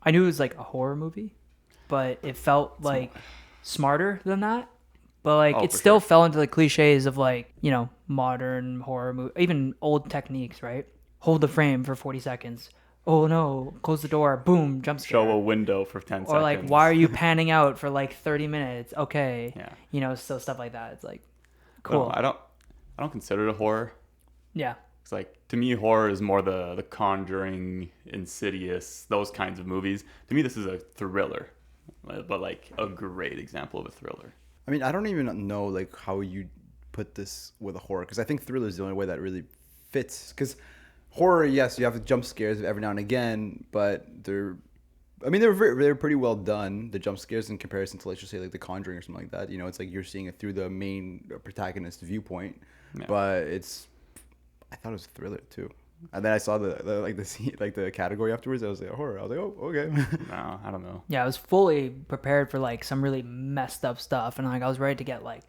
I knew it was like a horror movie, but it felt like smarter than that. But like Oh, it for still sure. fell into the cliches of like, modern horror movie, even old techniques, right? Hold the frame for 40 seconds. Oh no, close the door, boom, jump Show a scare. window for 10 Or like, why are seconds. you panning out for like 30 minutes? Okay. Yeah. So stuff like that. It's like But cool. I don't consider it a horror. Yeah. It's like, to me, horror is more the Conjuring, Insidious, those kinds of movies. To me, this is a thriller, but like a great example of a thriller. I mean, I don't even know like how you put this with a horror, because I think thriller is the only way that really fits. Because horror, yes, you have jump scares every now and again, but I mean, they're pretty well done. The jump scares in comparison to, let's just say, like The Conjuring or something like that. It's like you're seeing it through the main protagonist's viewpoint, Yeah. but I thought it was a thriller too. And then I saw the like the scene, like the category afterwards. I was like, horror. I was like, oh, okay. No, I don't know. Yeah, I was fully prepared for like some really messed up stuff, and like I was ready to get like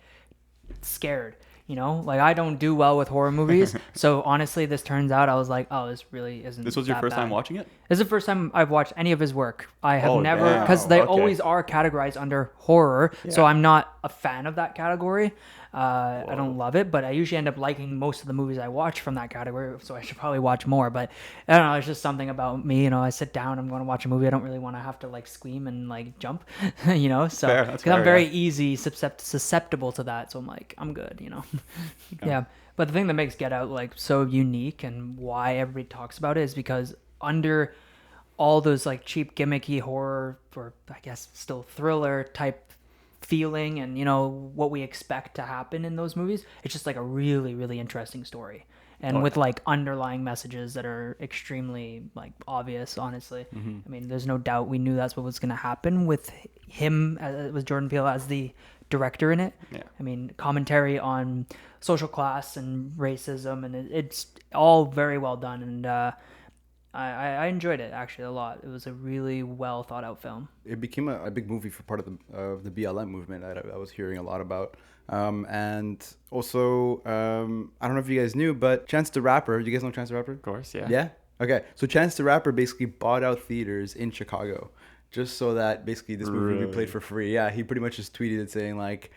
scared. Like I don't do well with horror movies, so honestly, this turns out I was like, oh, this really isn't. This was your that first time bad. watching it? This is the first time I've watched any of his work. I have Oh, never, damn. because they Okay. always are categorized under horror, so Yeah. I'm not a fan of that category. I Whoa. don't love it, but I usually end up liking most of the movies I watch from that category, so I should probably watch more. But I don't know, it's just something about me. I sit down, I'm going to watch a movie. I don't really want to have to like scream and like jump, so Fair, that's because I'm fair, very yeah. easy susceptible to that, so I'm like, I'm good. Okay. Yeah. But the thing that makes Get Out like so unique and why everybody talks about it is because under all those like cheap gimmicky horror, or I guess still thriller type feeling, and what we expect to happen in those movies, it's just like a really really interesting story, and Oh, with yeah. like underlying messages that are extremely like obvious, honestly. I mean, there's no doubt we knew that's what was going to happen with him, with Jordan Peele as the director in it. Yeah. I mean, commentary on social class and racism, and it's all very well done, and I enjoyed it actually a lot. It was a really well thought out film. It became a big movie for part of the BLM movement that I was hearing a lot about. And also, I don't know if you guys knew, but Chance the Rapper, you guys know Chance the Rapper? Of course, yeah. Yeah? Okay. So Chance the Rapper basically bought out theaters in Chicago just so that basically this movie would be Really? played for free. Yeah, he pretty much just tweeted it saying like,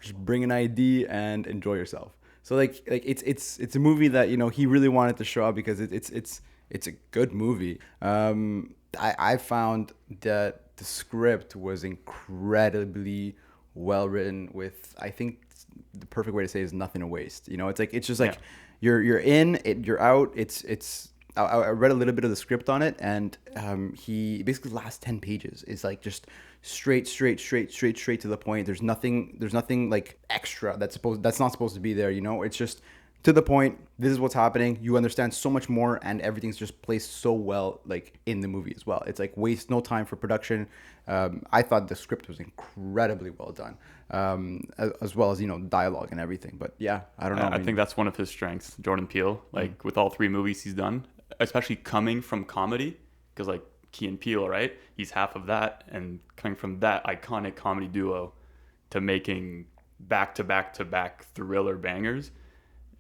just bring an ID and enjoy yourself. So like it's a movie that he really wanted to show up because it's a good movie. I found that the script was incredibly well written with, I think the perfect way to say it is nothing to waste. It's just like you're in it, you're out. I read a little bit of the script on it, and he basically the last 10 pages is like just straight to the point. There's nothing like extra that's not supposed to be there. It's just to the point. This is what's happening. You understand so much more, and everything's just placed so well, like in the movie as well. It's like waste no time for production. I thought the script was incredibly well done, as well as dialogue and everything. But yeah, I don't know. I think that's one of his strengths, Jordan Peele. Like with all three movies he's done, especially coming from comedy, because like Key and Peele, right? He's half of that, and coming from that iconic comedy duo to making back to back to back thriller bangers,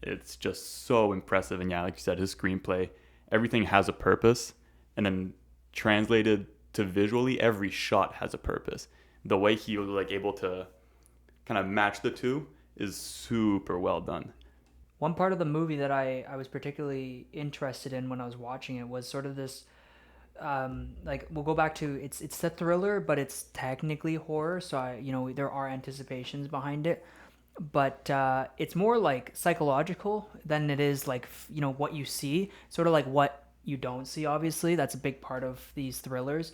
it's just so impressive. And yeah, like you said, his screenplay, everything has a purpose, and then translated to visually, every shot has a purpose. The way he was like able to kind of match the two is super well done. One part of the movie that I was particularly interested in when I was watching it was sort of this, like we'll go back to it's a thriller, but it's technically horror. So there are anticipations behind it, but it's more like psychological than it is like what you see, sort of like what you don't see. Obviously, that's a big part of these thrillers.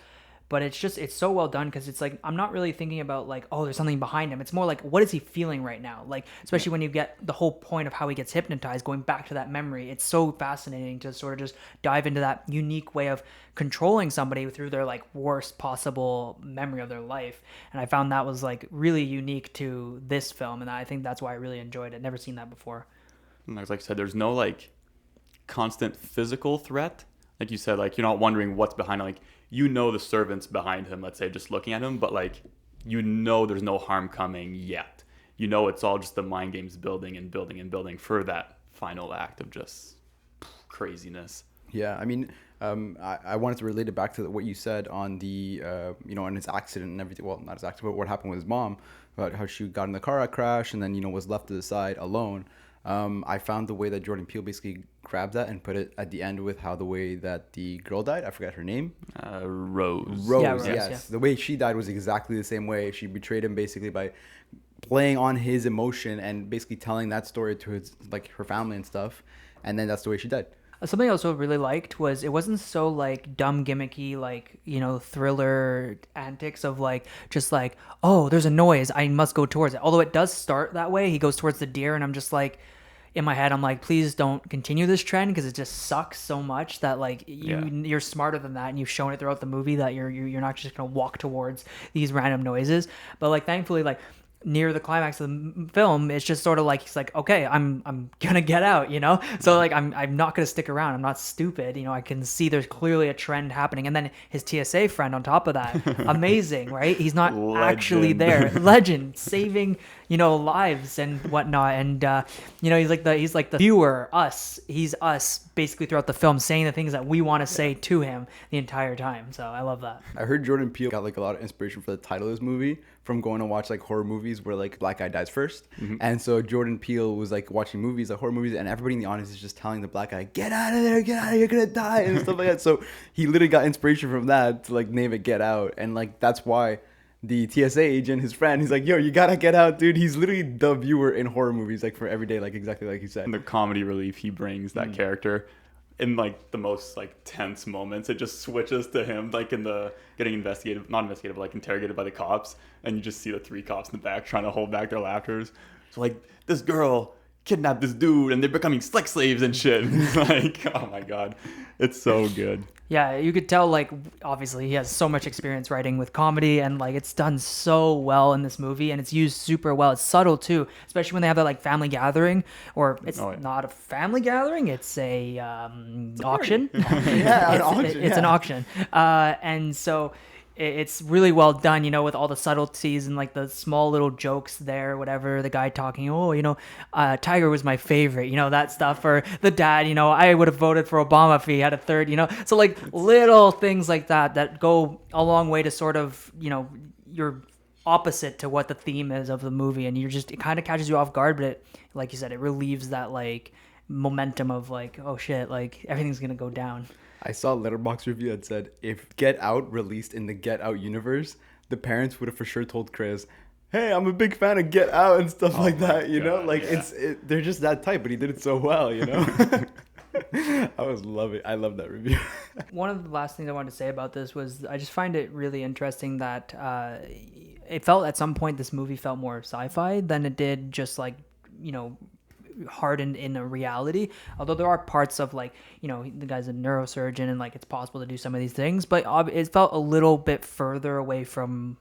But it's so well done because it's like I'm not really thinking about like, oh, there's something behind him. It's more like, what is he feeling right now? Like, especially when you get the whole point of how he gets hypnotized, going back to that memory. It's so fascinating to sort of just dive into that unique way of controlling somebody through their like worst possible memory of their life. And I found that was like really unique to this film, and I think that's why I really enjoyed it. Never seen that before. And like I said, there's no like constant physical threat. Like you said, like you're not wondering what's behind it. Like the servants behind him, let's say, just looking at him, but like there's no harm coming yet. It's all just the mind games building and building and building for that final act of just craziness. Yeah, I mean, I wanted to relate it back to what you said on the, on his accident and everything. Well, not his accident, but what happened with his mom, about how she got in the car crash and then, was left to the side alone. I found the way that Jordan Peele basically grabbed that and put it at the end with how the way that the girl died. I forgot her name. Rose. Rose, Yeah, Rose, yes. yeah. The way she died was exactly the same way. She betrayed him basically by playing on his emotion and basically telling that story to his, like, her family and stuff. And then that's the way she died. Something I also really liked was it wasn't so like dumb gimmicky, like, thriller antics of like just like, oh, there's a noise, I must go towards it. Although it does start that way, he goes towards the deer, and I'm just like, in my head, I'm like, please don't continue this trend, because it just sucks so much that like you're smarter than that, and you've shown it throughout the movie that you're not just gonna walk towards these random noises. But like thankfully, like near the climax of the film, it's just sort of like he's like, okay, I'm gonna get out, so like I'm not gonna stick around, I'm not stupid, I can see there's clearly a trend happening. And then his TSA friend on top of that, amazing, right? He's not actually there. Legend, saving lives and whatnot. And he's like the viewer, us. He's us basically throughout the film, saying the things that we want to say to him the entire time. So I love that. I heard Jordan Peele got like a lot of inspiration for the title of this movie from going to watch like horror movies where like black guy dies first. And so Jordan Peele was like watching movies, like horror movies, and everybody in the audience is just telling the black guy, get out of there, you're gonna die, and stuff like that. So he literally got inspiration from that to like name it Get Out. And like that's why the TSA agent, his friend, he's like, yo, you gotta get out, dude. He's literally the viewer in horror movies, like for every day, like exactly like you said. And the comedy relief he brings that character in like the most like tense moments, it just switches to him like in the getting not investigated, but like interrogated by the cops, and you just see the three cops in the back trying to hold back their laughters. So like, this girl kidnapped this dude and they're becoming sex slaves and shit. It's like, oh my god, it's so good. Yeah, you could tell, like, obviously he has so much experience writing with comedy, and like it's done so well in this movie, and it's used super well. It's subtle too, especially when they have that like family gathering, or it's not a family gathering, it's a auction. Yeah, an auction. It's an auction, and so it's really well done, with all the subtleties and like the small little jokes there, whatever. The guy talking, Tiger was my favorite, that stuff. Or the dad, I would have voted for Obama if he had a third, So like little things like that go a long way to sort of, you're opposite to what the theme is of the movie. And it kind of catches you off guard, but like you said, it relieves that like momentum of like, oh shit, like everything's going to go down. I saw a Letterboxd review that said if Get Out released in the Get Out universe, the parents would have for sure told Chris, hey, I'm a big fan of Get Out and stuff like that, God, like yeah. they're just that type, but he did it so well, I love that review. One of the last things I wanted to say about this was I just find it really interesting that it felt at some point this movie felt more sci-fi than it did just like, hardened in a reality. Although there are parts of like, the guy's a neurosurgeon and like it's possible to do some of these things, but it felt a little bit further away from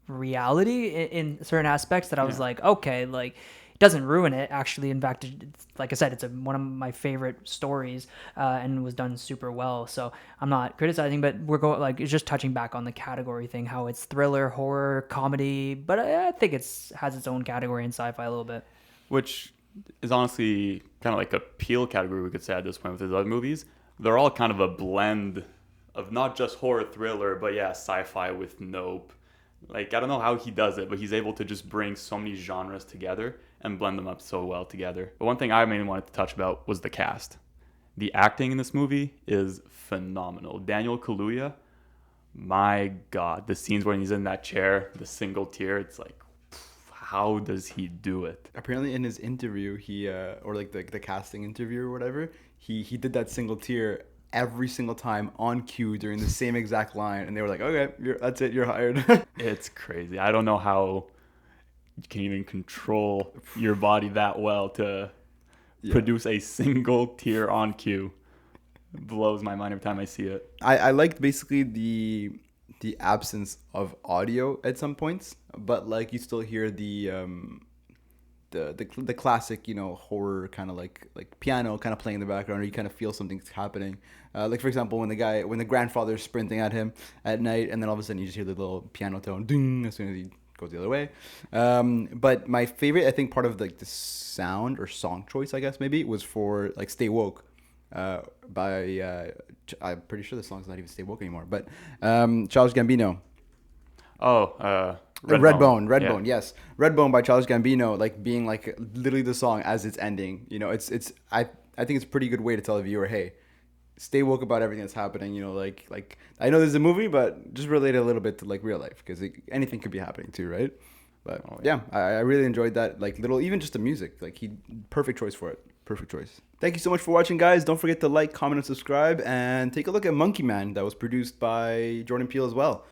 reality in certain aspects that I was like, okay, like it doesn't ruin it. Actually, in fact, it's, like I said, it's one of my favorite stories and was done super well. So I'm not criticizing, but we're going like it's just touching back on the category thing, how it's thriller, horror, comedy, but I think has its own category in sci-fi a little bit. Which is honestly kind of like a Peele category, we could say at this point with his other movies. They're all kind of a blend of not just horror thriller, but sci-fi with Nope. Like, I don't know how he does it, but he's able to just bring so many genres together and blend them up so well together. But one thing I mainly wanted to touch about was the cast. The acting in this movie is phenomenal. Daniel Kaluuya, my God, the scenes when he's in that chair, the single tear, it's like, how does he do it? Apparently in his interview, he or like the casting interview or whatever, he did that single tear every single time on cue during the same exact line, and they were like, okay, that's it, you're hired. It's crazy. I don't know how you can even control your body that well to produce a single tear on cue. It blows my mind every time I see it. I liked basically the absence of audio at some points, but like you still hear the classic, horror kind of like piano kind of playing in the background, or you kind of feel something's happening. Like for example, when the grandfather's sprinting at him at night, and then all of a sudden you just hear the little piano tone ding as soon as he goes the other way. But my favorite, I think, part of like the sound or song choice, I guess maybe, was for like Stay Woke. by I'm pretty sure the song's not even Stay Woke anymore, but Childish Gambino. Oh, Redbone, Yeah. Redbone, yes, Redbone by Childish Gambino, like being like literally the song as it's ending. You know, it's I think it's a pretty good way to tell a viewer, hey, stay woke about everything that's happening. You know, like I know this is a movie, but just relate it a little bit to like real life because anything could be happening too, right? But yeah, I really enjoyed that. Like little, even just the music, like he perfect choice for it. Perfect choice. Thank you so much for watching, guys. Don't forget to like, comment, and subscribe, and take a look at Monkey Man that was produced by Jordan Peele as well.